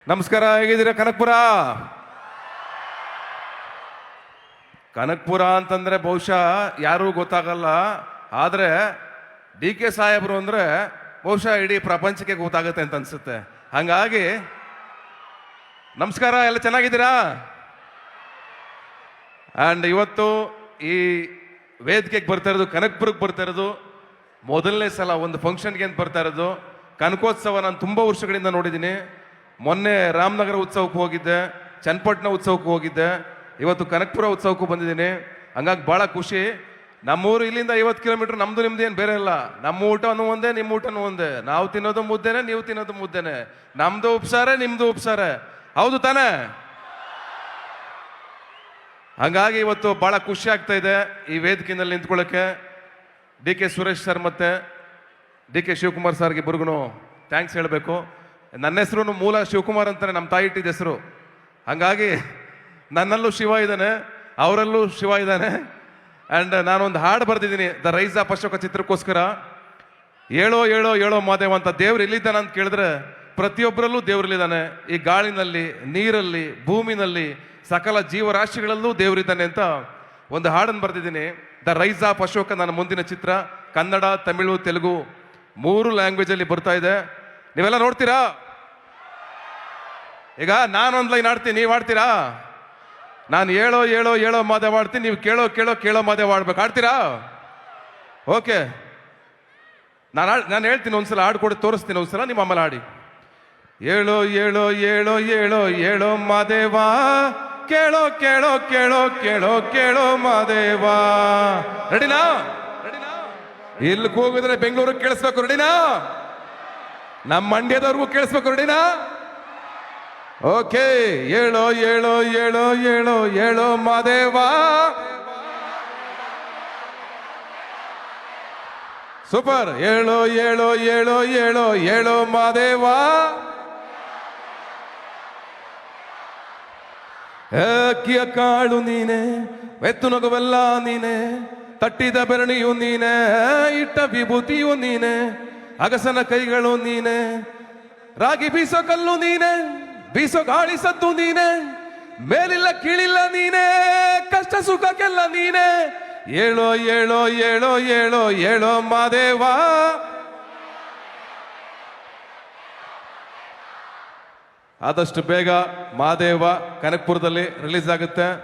ನಮಸ್ಕಾರ, ಹೇಗಿದ್ದೀರಾ ಕನಕಪುರ? ಕನಕಪುರ ಅಂತಂದ್ರೆ ಬಹುಶಃ ಯಾರೂ ಗೊತ್ತಾಗಲ್ಲ, ಆದ್ರೆ ಡಿ ಕೆ ಸಾಹೇಬರು ಅಂದ್ರೆ ಬಹುಶಃ ಇಡೀ ಪ್ರಪಂಚಕ್ಕೆ ಗೊತ್ತಾಗುತ್ತೆ ಅಂತ ಅನ್ಸುತ್ತೆ. ಹಂಗಾಗಿ ನಮಸ್ಕಾರ, ಎಲ್ಲ ಚೆನ್ನಾಗಿದ್ದೀರಾ? ಅಂಡ್ ಇವತ್ತು ಈ ವೇದಿಕೆಗೆ ಬರ್ತಾ ಇರೋದು, ಕನಕಪುರಕ್ಕೆ ಬರ್ತಾ ಇರೋದು ಮೊದಲನೇ ಸಲ ಒಂದು ಫಂಕ್ಷನ್ಗೆ ಅಂತ ಬರ್ತಾ ಇರೋದು. ಕನಕೋತ್ಸವ ನಾನು ತುಂಬಾ ವರ್ಷಗಳಿಂದ ನೋಡಿದ್ದೀನಿ. ಮೊನ್ನೆ ರಾಮನಗರ ಉತ್ಸವಕ್ಕೆ ಹೋಗಿದ್ದೆ, ಚನ್ನಪಟ್ಟಣ ಉತ್ಸವಕ್ಕೆ ಹೋಗಿದ್ದೆ, ಇವತ್ತು ಕನಕಪುರ ಉತ್ಸವಕ್ಕೂ ಬಂದಿದ್ದೀನಿ. ಹಂಗಾಗಿ ಭಾಳ ಖುಷಿ. ನಮ್ಮೂರು ಇಲ್ಲಿಂದ 50 ಕಿಲೋಮೀಟರ್, ನಮ್ದು ನಿಮ್ದು ಏನು ಬೇರೆ ಇಲ್ಲ. ನಮ್ಮ ಊಟನೂ ಒಂದೇ, ನಿಮ್ಮ ಊಟನೂ ಒಂದೇ. ನಾವು ತಿನ್ನೋದು ಮುದ್ದೆನೆ, ನೀವು ತಿನ್ನೋದು ಮುದ್ದೆನೆ. ನಮ್ದು ಉಪ್ಸಾರೆ, ನಿಮ್ದು ಉಪ್ಸಾರೆ, ಹೌದು ತಾನೇ? ಹಂಗಾಗಿ ಇವತ್ತು ಭಾಳ ಖುಷಿ ಆಗ್ತಾ ಇದೆ ಈ ವೇದಿಕೆಯಲ್ಲಿ ನಿಂತ್ಕೊಳ್ಳೋಕ್ಕೆ. ಡಿ ಕೆ ಸುರೇಶ್ ಸರ್ ಮತ್ತೆ ಡಿ ಕೆ ಶಿವಕುಮಾರ್ ಸರ್ಗೆ ಇಬ್ಬರಿಗೂ ಥ್ಯಾಂಕ್ಸ್ ಹೇಳಬೇಕು. ನನ್ನ ಹೆಸರು ಮೂಲ ಶಿವಕುಮಾರ್ ಅಂತಾನೆ ನಮ್ಮ ತಾಯಿ ಇಟ್ಟಿದ್ದ ಹೆಸರು. ಹಂಗಾಗಿ ನನ್ನಲ್ಲೂ ಶಿವ ಇದ್ದಾನೆ, ಅವರಲ್ಲೂ ಶಿವ ಇದ್ದಾನೆ. ಆ್ಯಂಡ್ ನಾನೊಂದು ಹಾಡು ಬರೆದಿದ್ದೀನಿ ದ ರೈಸ್ ಆಫ್ ಅಶೋಕ ಚಿತ್ರಕ್ಕೋಸ್ಕರ. ಏಳೋ ಏಳೋ ಏಳೋ ಮಾದೇವ ಅಂತ. ದೇವ್ರು ಎಲ್ಲಿದ್ದಾನೆ ಅಂತ ಕೇಳಿದ್ರೆ ಪ್ರತಿಯೊಬ್ಬರಲ್ಲೂ ದೇವ್ರಲ್ಲಿದ್ದಾನೆ. ಈ ಗಾಳಿನಲ್ಲಿ, ನೀರಲ್ಲಿ, ಭೂಮಿನಲ್ಲಿ, ಸಕಲ ಜೀವರಾಶಿಗಳಲ್ಲೂ ದೇವರಿದ್ದಾನೆ ಅಂತ ಒಂದು ಹಾಡನ್ನು ಬರೆದಿದ್ದೀನಿ. ದ ರೈಸ್ ಆಫ್ ಅಶೋಕ ನನ್ನ ಮುಂದಿನ ಚಿತ್ರ ಕನ್ನಡ, ತಮಿಳು, ತೆಲುಗು 3 ಲ್ಯಾಂಗ್ವೇಜಲ್ಲಿ ಬರ್ತಾ ಇದೆ. ನೀವೆಲ್ಲ ನೋಡ್ತೀರಾ? ಈಗ ನಾನೊಂದು ಲೈನ್ ಆಡ್ತೀನಿ, ನೀವು ಆಡ್ತೀರಾ? ನಾನು ಏಳೋ ಏಳೋ ಏಳೋ ಮಾದೇವ ಆಡ್ತೀನಿ, ನೀವು ಕೇಳೋ ಕೇಳೋ ಕೇಳೋ ಮಾದೇವ ಆಡ್ಬೇಕು. ಆಡ್ತೀರಾ? ಓಕೆ, ನಾನು ಹೇಳ್ತೀನಿ, ಒಂದ್ಸಲ ಆಡ್ಕೊಡಿ ತೋರಿಸ್ತೀನಿ, ಒಂದ್ಸಲ ನಿಮ್ಮ ಆಮೇಲೆ ಆಡಿ. ಏಳೋ ಏಳೋ ಏಳೋ ಏಳೋ ಏಳೋ ಮಾದೇವ, ಕೇಳೋ ಕೇಳೋ ಕೇಳೋ ಕೇಳೋ ಕೇಳೋ ಮಾದೇವ. ರೆಡಿನಾ? ಇಲ್ಲಿ ಹೋಗಿದ್ರೆ ಬೆಂಗಳೂರಿಗೆ ಕೇಳಿಸ್ಬೇಕು. ರೆಡಿನಾ? ನಮ್ಮ ಮಂಡ್ಯದವ್ರಿಗೂ ಕೇಳಿಸ್ಬೇಕು. ರೆಡಿನಾ? ಓಕೆ. ಏಳೋ ಏಳೋ ಏಳೋ ಏಳೋ ಏಳೋ ಮಾದೇವ, ಸೂಪರ್. ಏಳೋ ಏಳೋ ಏಳೋ ಏಳೋ ಏಳೋ ಮಾದೇವ, ಅಕ್ಕಿಯ ಕಾಳು ನೀನೆ, ವೆತ್ತು ನಗುವೆಲ್ಲ ನೀನೆ, ತಟ್ಟಿದ ಬೆರಣಿಯು ನೀನೆ, ಇಟ್ಟ ವಿಭೂತಿಯು ನೀನೆ, ಅಗಸನ ಕೈಗಳು ನೀನೆ, ರಾಗಿ ಬೀಸೋ ಕಲ್ಲು ನೀನೆ, ಬೀಸೋ ಗಾಳಿ ಸದ್ದು ನೀನೆ, ಮೇಲಿಲ್ಲ ಕೀಳಿಲ್ಲ ನೀನೆ, ಕಷ್ಟ ಸುಖಕ್ಕೆಲ್ಲ ನೀನೆ. ಏಳೋ ಏಳೋ ಏಳೋ ಏಳೋ ಏಳೋ ಮಾದೇವ. ಆದಷ್ಟು ಬೇಗ ಮಾದೇವ ಕನಕಪುರದಲ್ಲಿ ರಿಲೀಸ್ ಆಗುತ್ತೆ.